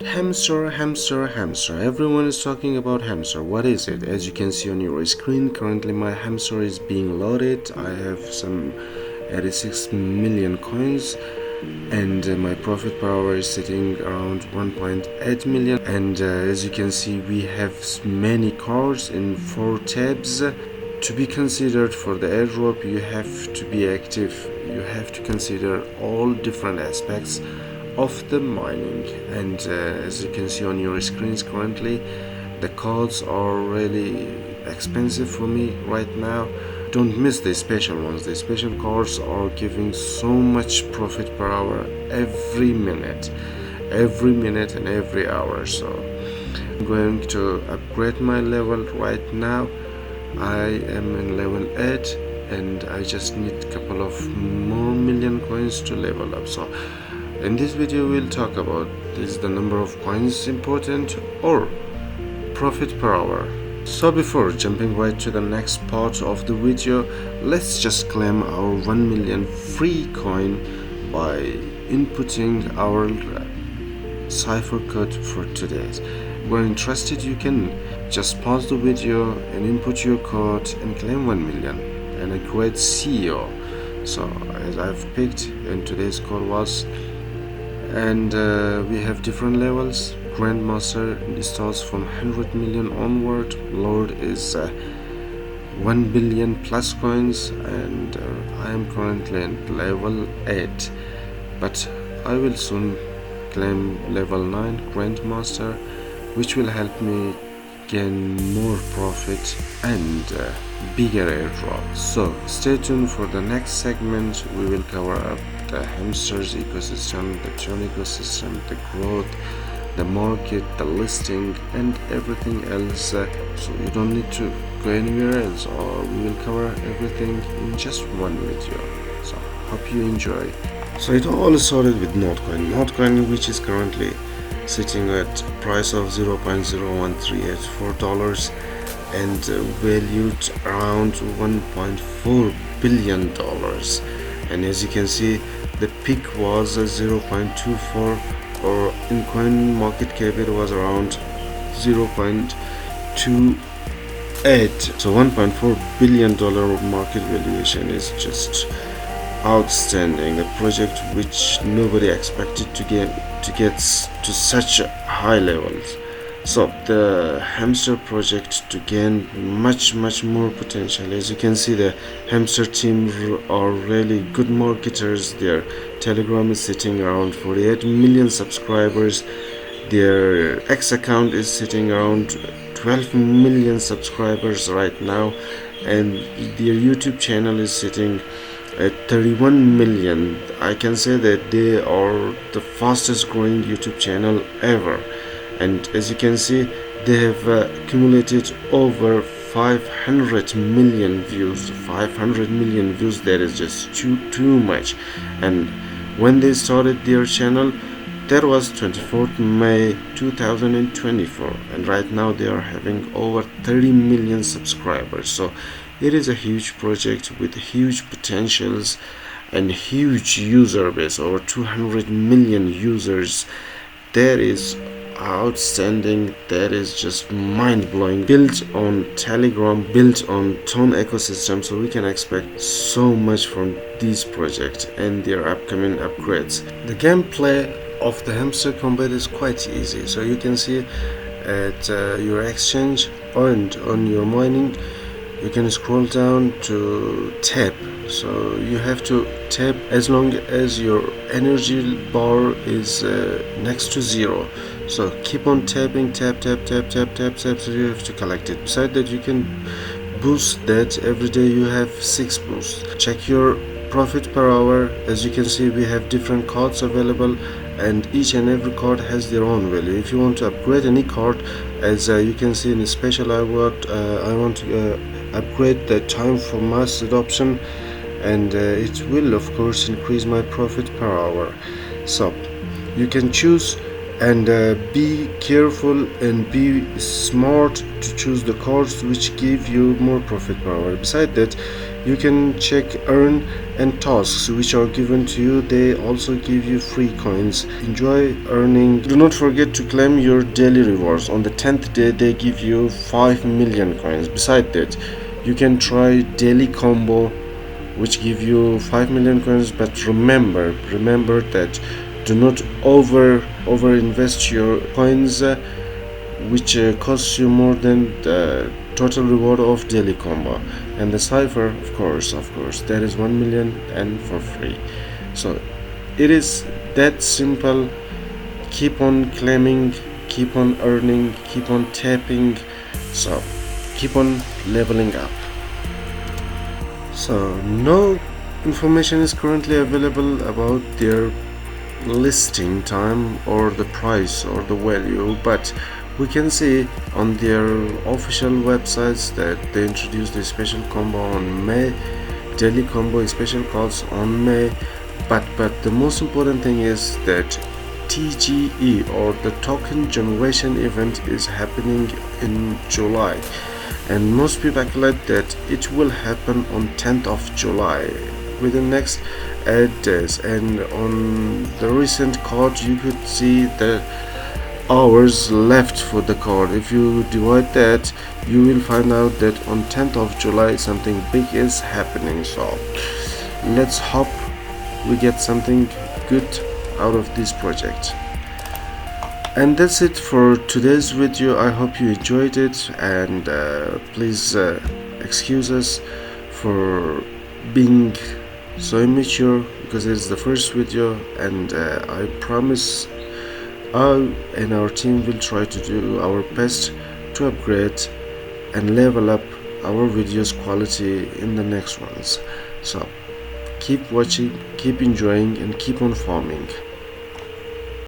Hmstr. Everyone is talking about Hmstr. What is it? As you can see on your screen, currently my Hmstr is being loaded. I have some 86 million coins, and my profit per hour is sitting around 1.8 million. And as you can see, we have many cards in 4 tabs. To be considered for the airdrop, you have to be active. You have to consider all different aspects of the mining, and as you can see on your screens currently, the cards are really expensive for me right now. Don't miss the special ones. The special cards are giving so much profit per hour every minute and every hour. So I'm going to upgrade my level right now. I am in level 8 and I just need a couple of more million coins to level up. So in this video we'll talk about, is the number of coins important or profit per hour? So before jumping right to the next part of the video, let's just claim our 1 million free coin by inputting our Cipher code for today. When interested, you can just pause the video and input your code and claim 1 million and a great CEO. So as I've picked, and today's code was, and we have different levels. Grandmaster starts from 100 million onward. Lord is 1 billion plus coins, and I am currently at level 8, but I will soon claim level 9 Grandmaster, which will help me gain more profit and bigger airdrop. So stay tuned for the next segment. We will cover up the Hmstr's ecosystem, the Tron ecosystem, the growth, the market, the listing, and everything else. So you don't need to go anywhere else, or we will cover everything in just one video. So hope you enjoy. So it all started with Notcoin, which is currently sitting at price of $0.01384 and valued around $1.4 billion. And as you can see, the peak was 0.24, or in coin market cap it was around 0.28. So $1.4 billion market valuation is just outstanding. A project which nobody expected to get to such high levels. So the Hmstr project to gain much more potential. As you can see, the Hmstr team are really good marketers. Their Telegram is sitting around 48 million subscribers. Their X account is sitting around 12 million subscribers right now, and their YouTube channel is sitting at 31 million. I can say that they are the fastest growing YouTube channel ever. And as you can see, they have accumulated over 500 million views. 500 million views, that is just too much. And when they started their channel, that was 24th May 2024, and right now they are having over 30 million subscribers. So it is a huge project with huge potentials and huge user base, over 200 million users. That is outstanding. That is just mind-blowing. Built on Telegram, built on Tron ecosystem. So we can expect so much from these projects and their upcoming upgrades. The gameplay of the Hamster Kombat is quite easy. So you can see at your exchange and on your mining, you can scroll down to tap. So you have to tap as long as your energy bar is next to 0. So keep on tapping, tap, so you have to collect it. Besides that, you can boost that. Every day you have 6 boosts. Check your profit per hour. As you can see, we have different cards available, and each and every card has their own value. If you want to upgrade any card, as you can see in the special, I want to upgrade the time for mass adoption, and it will of course increase my profit per hour. So you can choose, and be careful and be smart to choose the cards which give you more profit per hour. Besides that, you can check earn and tasks which are given to you. They also give you free coins. Enjoy earning. Do not forget to claim your daily rewards. On the 10th day they give you 5 million coins. Besides that, you can try daily combo which give you 5 million coins, but remember that do not over invest your coins, which costs you more than the total reward of daily combo. And the Cipher, of course, that is 1 million and for free. So it is that simple. Keep on claiming, keep on earning, keep on tapping, so keep on leveling up. So no information is currently available about their listing time or the price or the value, but we can see on their official websites that they introduced a special combo on May, daily combo special calls on May, but the most important thing is that TGE or the token generation event is happening in July, and most people calculate that it will happen on 10th of July within next 8 days. And on the recent card you could see the hours left for the card. If you divide that, you will find out that on 10th of July something big is happening. So let's hope we get something good out of this project. And that's it for today's video. I hope you enjoyed it, and please excuse us for being so immature because it's the first video, and I promise I and our team will try to do our best to upgrade and level up our videos quality in the next ones. So keep watching, keep enjoying, and keep on farming.